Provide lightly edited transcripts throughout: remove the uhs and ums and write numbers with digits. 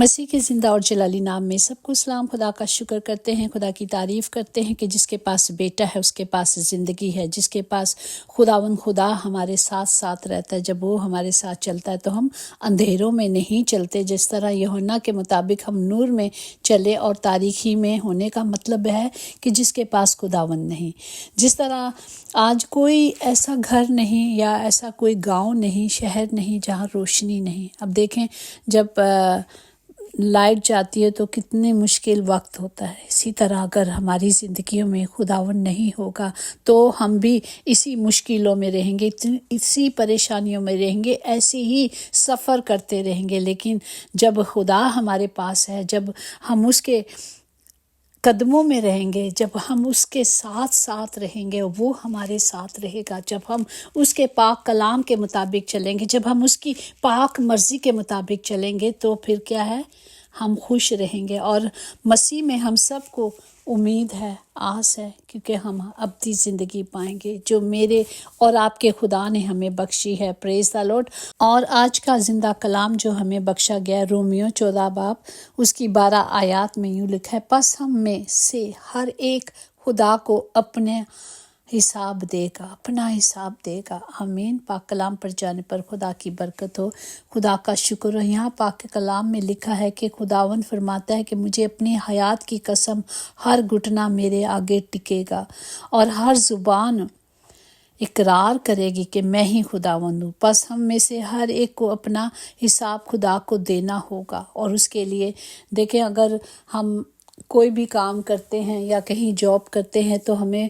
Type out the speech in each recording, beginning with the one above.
مسیح کے زندہ اور جلالی نام میں سب کو سلام۔ خدا کا شکر کرتے ہیں، خدا کی تعریف کرتے ہیں کہ جس کے پاس بیٹا ہے اس کے پاس زندگی ہے، جس کے پاس خداوند خدا ہمارے ساتھ ساتھ رہتا ہے۔ جب وہ ہمارے ساتھ چلتا ہے تو ہم اندھیروں میں نہیں چلتے، جس طرح یوحنا کے مطابق ہم نور میں چلے، اور تاریکی میں ہونے کا مطلب ہے کہ جس کے پاس خداوند نہیں۔ جس طرح آج کوئی ایسا گھر نہیں یا ایسا کوئی گاؤں نہیں، شہر نہیں جہاں روشنی نہیں۔ اب دیکھیں جب لائٹ جاتی ہے تو کتنے مشکل وقت ہوتا ہے، اسی طرح اگر ہماری زندگیوں میں خداوند نہیں ہوگا تو ہم بھی اسی مشکلوں میں رہیں گے، اسی پریشانیوں میں رہیں گے، ایسے ہی سفر کرتے رہیں گے۔ لیکن جب خدا ہمارے پاس ہے، جب ہم اس کے قدموں میں رہیں گے، جب ہم اس کے ساتھ ساتھ رہیں گے، وہ ہمارے ساتھ رہے گا، جب ہم اس کے پاک کلام کے مطابق چلیں گے، جب ہم اس کی پاک مرضی کے مطابق چلیں گے، تو پھر کیا ہے، ہم خوش رہیں گے۔ اور مسیح میں ہم سب کو امید ہے، آس ہے، کیونکہ ہم ابدی زندگی پائیں گے جو میرے اور آپ کے خدا نے ہمیں بخشی ہے۔ پریز دی لارڈ۔ اور آج کا زندہ کلام جو ہمیں بخشا گیا ہے، رومیو 14 باب اس کی 12 آیات میں یوں لکھا ہے، پس ہم میں سے ہر ایک خدا کو اپنا حساب دے گا۔ آمین۔ پاک کلام پر جانے پر خدا کی برکت ہو، خدا کا شکر ہو۔ یہاں پاک کلام میں لکھا ہے کہ خداوند فرماتا ہے کہ مجھے اپنی حیات کی قسم، ہر گھٹنا میرے آگے ٹکے گا اور ہر زبان اقرار کرے گی کہ میں ہی خداوند ہوں۔ پس ہم میں سے ہر ایک کو اپنا حساب خدا کو دینا ہوگا۔ اور اس کے لیے دیکھیں، اگر ہم کوئی بھی کام کرتے ہیں یا کہیں جاب کرتے ہیں تو ہمیں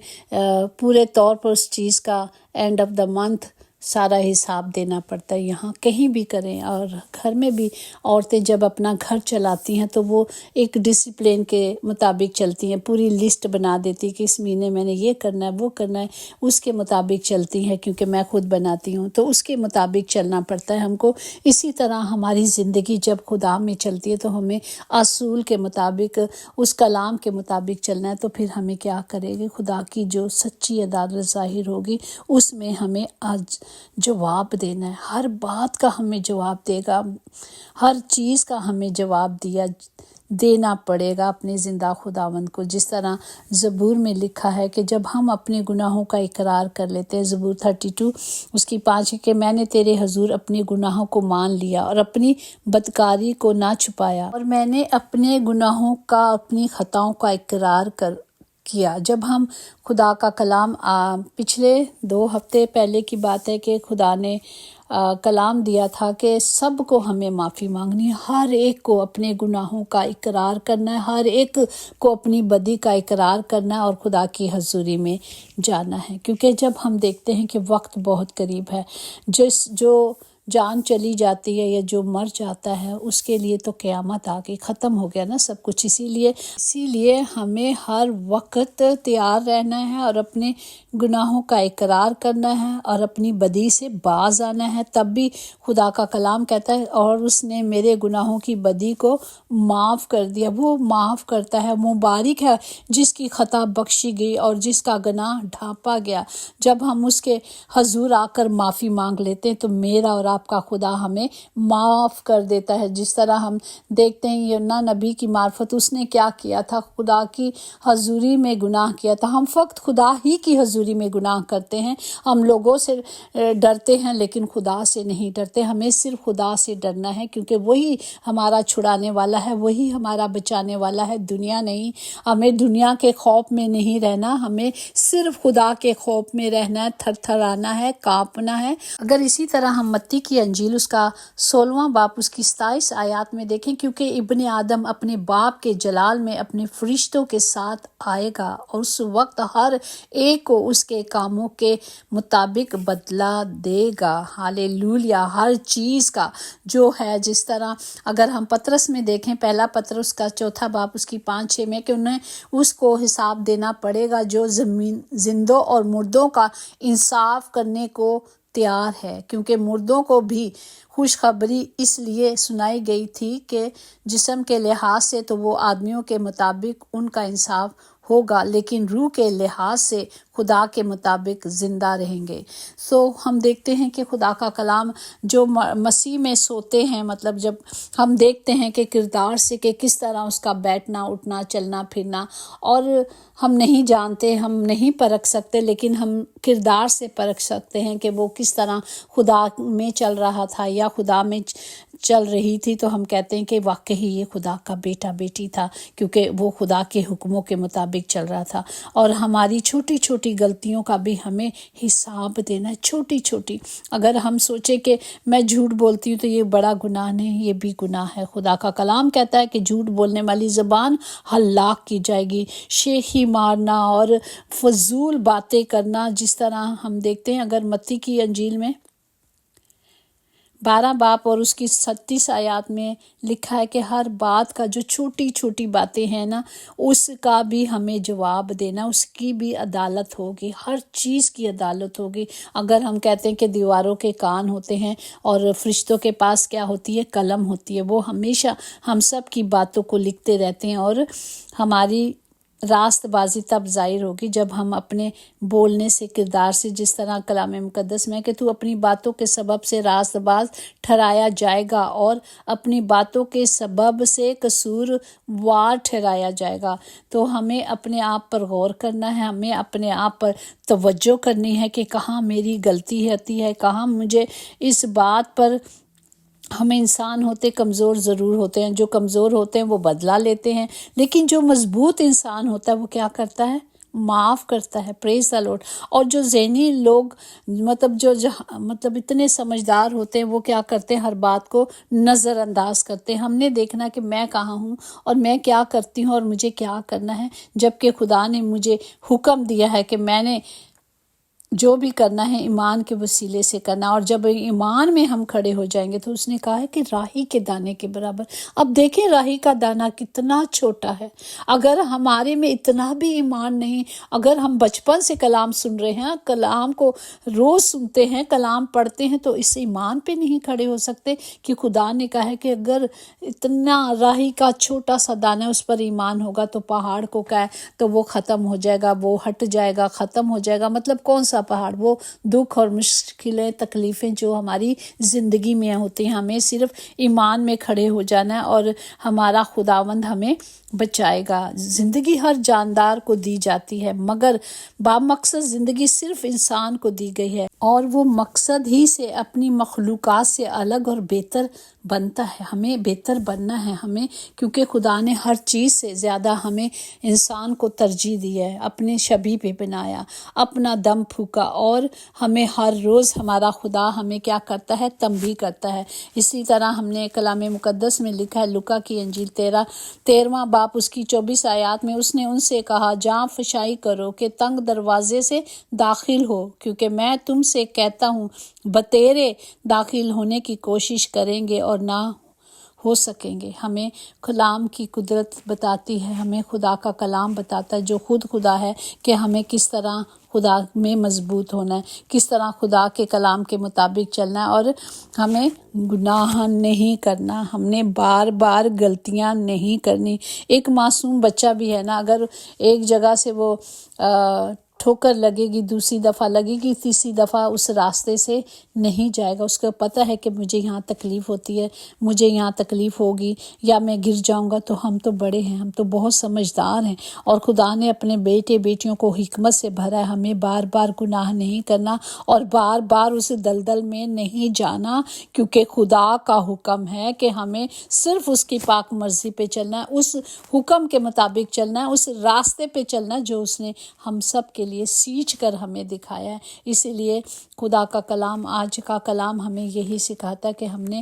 پورے طور پر اس چیز کا اینڈ آف دا منتھ سارا حساب دینا پڑتا ہے۔ یہاں کہیں بھی کریں، اور گھر میں بھی عورتیں جب اپنا گھر چلاتی ہیں تو وہ ایک ڈسپلن کے مطابق چلتی ہیں، پوری لسٹ بنا دیتی کہ اس مہینے میں نے یہ کرنا ہے، وہ کرنا ہے، اس کے مطابق چلتی ہیں، کیونکہ میں خود بناتی ہوں تو اس کے مطابق چلنا پڑتا ہے ہم کو۔ اسی طرح ہماری زندگی جب خدا میں چلتی ہے تو ہمیں اصول کے مطابق، اس کلام کے مطابق چلنا ہے۔ تو پھر ہمیں کیا کرے گی، خدا کی جو سچی عدالت ظاہر ہوگی اس میں ہمیں آج جواب دینا ہے۔ ہر بات کا ہمیں جواب دے گا، ہر چیز کا ہمیں جواب دینا پڑے گا اپنے زندہ خداوند کو۔ جس طرح زبور میں لکھا ہے کہ جب ہم اپنے گناہوں کا اقرار کر لیتے ہیں، زبور 32 اس کی 5 کہ میں نے تیرے حضور اپنے گناہوں کو مان لیا اور اپنی بدکاری کو نہ چھپایا، اور میں نے اپنے گناہوں کا، اپنی خطاؤں کا اقرار کیا۔ جب ہم خدا کا کلام، پچھلے 2 ہفتے پہلے کی بات ہے کہ خدا نے کلام دیا تھا کہ سب کو ہمیں معافی مانگنی ہے، ہر ایک کو اپنے گناہوں کا اقرار کرنا ہے، ہر ایک کو اپنی بدی کا اقرار کرنا ہے اور خدا کی حضوری میں جانا ہے۔ کیونکہ جب ہم دیکھتے ہیں کہ وقت بہت قریب ہے، جو جان چلی جاتی ہے یا جو مر جاتا ہے اس کے لیے تو قیامت آ گئی، ختم ہو گیا نا سب کچھ۔ اسی لیے ہمیں ہر وقت تیار رہنا ہے اور اپنے گناہوں کا اقرار کرنا ہے اور اپنی بدی سے باز آنا ہے۔ تب بھی خدا کا کلام کہتا ہے اور اس نے میرے گناہوں کی بدی کو معاف کر دیا۔ وہ معاف کرتا ہے، مبارک ہے جس کی خطا بخشی گئی اور جس کا گناہ ڈھانپا گیا۔ جب ہم اس کے حضور آ کر معافی مانگ لیتے ہیں تو میرا اور آپ کا خدا ہمیں معاف کر دیتا ہے۔ جس طرح ہم دیکھتے ہیں یونا نبی کی معرفت، اس نے کیا کیا تھا، خدا کی حضوری میں گناہ کیا تھا۔ ہم فقط خدا ہی کی حضوری میں گناہ کرتے ہیں، ہم لوگوں سے ڈرتے ہیں لیکن خدا سے نہیں ڈرتے۔ ہمیں صرف خدا سے ڈرنا ہے، کیونکہ وہی ہمارا چھڑانے والا ہے، وہی ہمارا بچانے والا ہے، دنیا نہیں۔ ہمیں دنیا کے خوف میں نہیں رہنا، ہمیں صرف خدا کے خوف میں رہنا ہے، تھر تھرانا ہے، کانپنا ہے۔ اگر اسی طرح ہم متی کی انجیل اس کا 16واں باب اس کی 27 آیات میں دیکھیں، کیونکہ ابن آدم اپنے باپ کے جلال میں اپنے فرشتوں کے ساتھ آئے گا اور اس وقت ہر ایک کو اس کے کاموں کے مطابق بدلہ دے گا۔ ہالےلویا۔ ہر چیز کا جو ہے، جس طرح اگر ہم پطرس میں دیکھیں، پہلا پطرس کا 4 باب اس کی 5-6 میں، کہ انہیں اس کو حساب دینا پڑے گا جو زندوں اور مردوں کا انصاف کرنے کو تیار ہے، کیونکہ مردوں کو بھی خوشخبری اس لیے سنائی گئی تھی کہ جسم کے لحاظ سے تو وہ آدمیوں کے مطابق ان کا انصاف ہوگا لیکن روح کے لحاظ سے خدا کے مطابق زندہ رہیں گے۔ ہم دیکھتے ہیں کہ خدا کا کلام جو مسیح میں سوتے ہیں، مطلب جب ہم دیکھتے ہیں کہ کردار سے کہ کس طرح اس کا بیٹھنا اٹھنا چلنا پھرنا، اور ہم نہیں جانتے، ہم نہیں پرکھ سکتے، لیکن ہم کردار سے پرکھ سکتے ہیں کہ وہ کس طرح خدا میں چل رہا تھا یا خدا میں چل رہی تھی، تو ہم کہتے ہیں کہ واقعی یہ خدا کا بیٹا بیٹی تھا، کیونکہ وہ خدا کے حکموں کے مطابق چل رہا تھا۔ اور ہماری چھوٹی چھوٹی غلطیوں کا بھی ہمیں حساب دینا ہے، چھوٹی چھوٹی۔ اگر ہم سوچیں کہ میں جھوٹ بولتی ہوں تو یہ بڑا گناہ نہیں، یہ بھی گناہ ہے۔ خدا کا کلام کہتا ہے کہ جھوٹ بولنے والی زبان ہلاک کی جائے گی۔ شیخی مارنا اور فضول باتیں کرنا، جس طرح ہم دیکھتے ہیں اگر متی کی انجیل میں 12 باب اور اس کی 37 آیات میں لکھا ہے کہ ہر بات کا جو چھوٹی چھوٹی باتیں ہیں نا، اس کا بھی ہمیں جواب دینا، اس کی بھی عدالت ہوگی، ہر چیز کی عدالت ہوگی۔ اگر ہم کہتے ہیں کہ دیواروں کے کان ہوتے ہیں اور فرشتوں کے پاس کیا ہوتی ہے؟ قلم ہوتی ہے، وہ ہمیشہ ہم سب کی باتوں کو لکھتے رہتے ہیں، اور ہماری راست بازی تب ظاہر ہوگی جب ہم اپنے بولنے سے، کردار سے، جس طرح کلام مقدس میں کہ تو اپنی باتوں کے سبب سے راست باز ٹھہرایا جائے گا اور اپنی باتوں کے سبب سے قصوروار ٹھہرایا جائے گا۔ تو ہمیں اپنے آپ پر غور کرنا ہے، ہمیں اپنے آپ پر توجہ کرنی ہے کہ کہاں میری غلطی ہوتی ہے، کہاں مجھے اس بات پر۔ ہم انسان ہوتے کمزور ضرور ہوتے ہیں، جو کمزور ہوتے ہیں وہ بدلہ لیتے ہیں، لیکن جو مضبوط انسان ہوتا ہے وہ کیا کرتا ہے؟ معاف کرتا ہے۔ پریز دی لارڈ۔ اور جو ذہنی لوگ مطلب اتنے سمجھدار ہوتے ہیں، وہ کیا کرتے ہیں؟ ہر بات کو نظر انداز کرتے ہیں۔ ہم نے دیکھنا کہ میں کہاں ہوں اور میں کیا کرتی ہوں اور مجھے کیا کرنا ہے، جبکہ خدا نے مجھے حکم دیا ہے کہ میں نے جو بھی کرنا ہے ایمان کے وسیلے سے کرنا، اور جب ایمان میں ہم کھڑے ہو جائیں گے تو اس نے کہا ہے کہ راہی کے دانے کے برابر۔ اب دیکھیں راہی کا دانہ کتنا چھوٹا ہے، اگر ہمارے میں اتنا بھی ایمان نہیں، اگر ہم بچپن سے کلام سن رہے ہیں، کلام کو روز سنتے ہیں، کلام پڑھتے ہیں، تو اس ایمان پہ نہیں کھڑے ہو سکتے کہ خدا نے کہا ہے کہ اگر اتنا راہی کا چھوٹا سا دانہ اس پر ایمان ہوگا تو پہاڑ کو کہا ہے تو وہ ختم ہو جائے گا، وہ ہٹ جائے گا، ختم ہو جائے گا۔ مطلب کون سا پہاڑ؟ وہ دکھ اور مشکلیں، تکلیفیں جو ہماری زندگی میں ہوتی ہیں۔ ہمیں صرف ایمان میں کھڑے ہو جانا ہے اور ہمارا خداوند ہمیں بچائے گا۔ زندگی ہر جاندار کو دی جاتی ہے، مگر بامقصد زندگی صرف انسان کو دی گئی ہے، اور وہ مقصد ہی سے اپنی مخلوقات سے الگ اور بہتر بنتا ہے۔ ہمیں بہتر بننا ہے، ہمیں، کیونکہ خدا نے ہر چیز سے زیادہ ہمیں انسان کو ترجیح دی ہے، اپنے شبیہ پہ بنایا، اپنا دم پھونکا، اور ہمیں ہر روز ہمارا خدا ہمیں کیا کرتا ہے؟ تنبیہ کرتا ہے۔ اسی طرح ہم نے کلام مقدس میں لکھا ہے، لوکا کی انجیل 13واں باب اس کی 24 آیات میں، اس نے ان سے کہا، جاں فشائی کرو کہ تنگ دروازے سے داخل ہو، کیونکہ میں تم سے کہتا ہوں بتیرے داخل ہونے کی کوشش کریں گے اور نہ ہو سکیں گے۔ ہمیں کلام کی قدرت بتاتی ہے، ہمیں خدا کا کلام بتاتا ہے جو خود خدا ہے، کہ ہمیں کس طرح خدا میں مضبوط ہونا ہے، کس طرح خدا کے کلام کے مطابق چلنا ہے، اور ہمیں گناہ نہیں کرنا، ہم نے بار بار غلطیاں نہیں کرنی۔ ایک معصوم بچہ بھی ہے نا، اگر ایک جگہ سے وہ ٹھوکر لگے گی، دوسری دفعہ لگے گی، تیسری دفعہ اس راستے سے نہیں جائے گا۔ اس کو پتہ ہے کہ مجھے یہاں تکلیف ہوتی ہے، مجھے یہاں تکلیف ہوگی، یا میں گر جاؤں گا۔ تو ہم تو بڑے ہیں، ہم تو بہت سمجھدار ہیں، اور خدا نے اپنے بیٹے بیٹیوں کو حکمت سے بھرا ہے۔ ہمیں بار بار گناہ نہیں کرنا اور بار بار اس دلدل میں نہیں جانا، کیونکہ خدا کا حکم ہے کہ ہمیں صرف اس کی پاک مرضی پہ چلنا ہے، اس حکم کے مطابق چلنا ہے، اس راستے پہ چلنا ہے جو اس نے ہم سب کے لیے سیچ کر ہمیں دکھایا ہے۔ اسی لیے خدا کا کلام، آج کا کلام ہمیں یہی سکھاتا ہے کہ ہم نے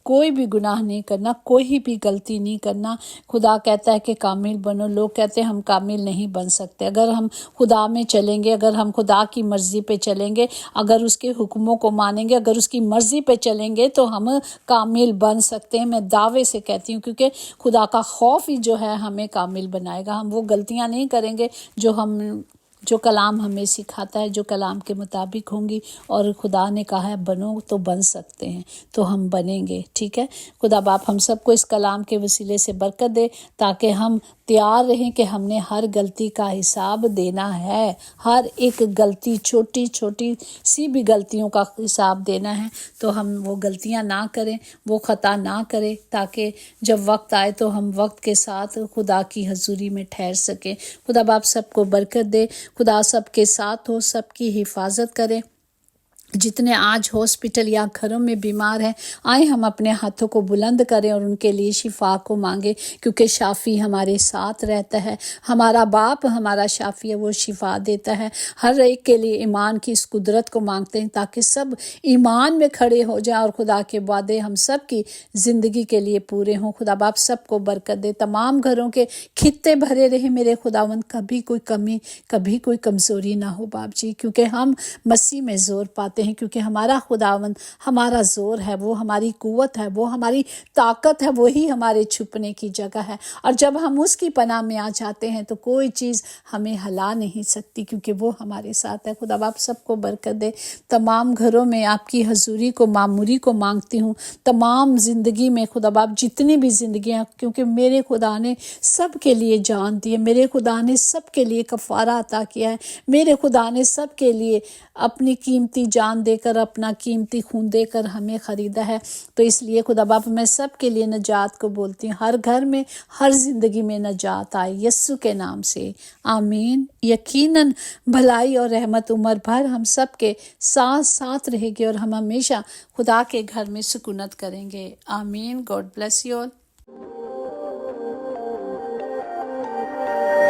کوئی بھی گناہ نہیں کرنا، کوئی بھی غلطی نہیں کرنا۔ خدا کہتا ہے کہ کامل بنو، لوگ کہتے ہیں ہم کامل نہیں بن سکتے۔ اگر ہم خدا میں چلیں گے، اگر ہم خدا کی مرضی پہ چلیں گے، اگر اس کے حکموں کو مانیں گے، اگر اس کی مرضی پہ چلیں گے تو ہم کامل بن سکتے ہیں۔ میں دعوے سے کہتی ہوں، کیونکہ خدا کا خوف ہی جو ہے ہمیں کامل بنائے گا۔ ہم وہ غلطیاں نہیں کریں گے جو کلام ہمیں سکھاتا ہے، جو کلام کے مطابق ہوں گی، اور خدا نے کہا ہے بنو تو بن سکتے ہیں، تو ہم بنیں گے۔ ٹھیک ہے، خدا باپ ہم سب کو اس کلام کے وسیلے سے برکت دے، تاکہ ہم تیار رہیں کہ ہم نے ہر غلطی کا حساب دینا ہے، ہر ایک غلطی، چھوٹی چھوٹی سی بھی غلطیوں کا حساب دینا ہے، تو ہم وہ غلطیاں نہ کریں، وہ خطا نہ کریں، تاکہ جب وقت آئے تو ہم وقت کے ساتھ خدا کی حضوری میں ٹھہر سکیں۔ خدا باپ سب کو برکت دے، خدا سب کے ساتھ ہو، سب کی حفاظت کرے۔ جتنے آج ہاسپٹل یا گھروں میں بیمار ہیں، آئیں ہم اپنے ہاتھوں کو بلند کریں اور ان کے لیے شفا کو مانگیں، کیونکہ شافی ہمارے ساتھ رہتا ہے، ہمارا باپ ہمارا شافی ہے، وہ شفا دیتا ہے۔ ہر ایک کے لیے ایمان کی اس قدرت کو مانگتے ہیں تاکہ سب ایمان میں کھڑے ہو جائیں اور خدا کے وعدے ہم سب کی زندگی کے لیے پورے ہوں۔ خدا باپ سب کو برکت دے، تمام گھروں کے خطے بھرے رہے میرے خداوند، کبھی کوئی کمی، کبھی کوئی کمزوری نہ ہو باپ جی، کیونکہ ہم مسیح میں زور پاتے ہیں، کیونکہ ہمارا خداوند ہمارا زور ہے، وہ ہماری قوت ہے، وہ ہماری طاقت ہے، وہی ہمارے چھپنے کی جگہ ہے، اور جب ہم اس کی پناہ میں آ جاتے ہیں تو کوئی چیز ہمیں ہلا نہیں سکتی، کیونکہ وہ ہمارے ساتھ ہے۔ خدا باپ سب کو برکت دے، تمام گھروں میں آپ کی حضوری کو، معموری کو مانگتی ہوں، تمام زندگی میں خدا باپ جتنی بھی زندگیاں، کیونکہ میرے خدا نے سب کے لیے جان دی ہے، میرے خدا نے سب کے لیے کفارہ عطا کیا ہے، میرے خدا نے سب کے لیے اپنی قیمتی جان دے کر، اپنا قیمتی خون دے کر ہمیں خریدا ہے۔ تو اس لیے خدا باپ میں سب کے لیے نجات کو بولتی ہوں، ہر گھر میں، ہر زندگی میں نجات آئے یسوع کے نام سے، آمین۔ یقیناً بھلائی اور رحمت عمر بھر ہم سب کے ساتھ ساتھ رہے گی، اور ہم ہمیشہ خدا کے گھر میں سکونت کریں گے، آمین۔ God bless you all.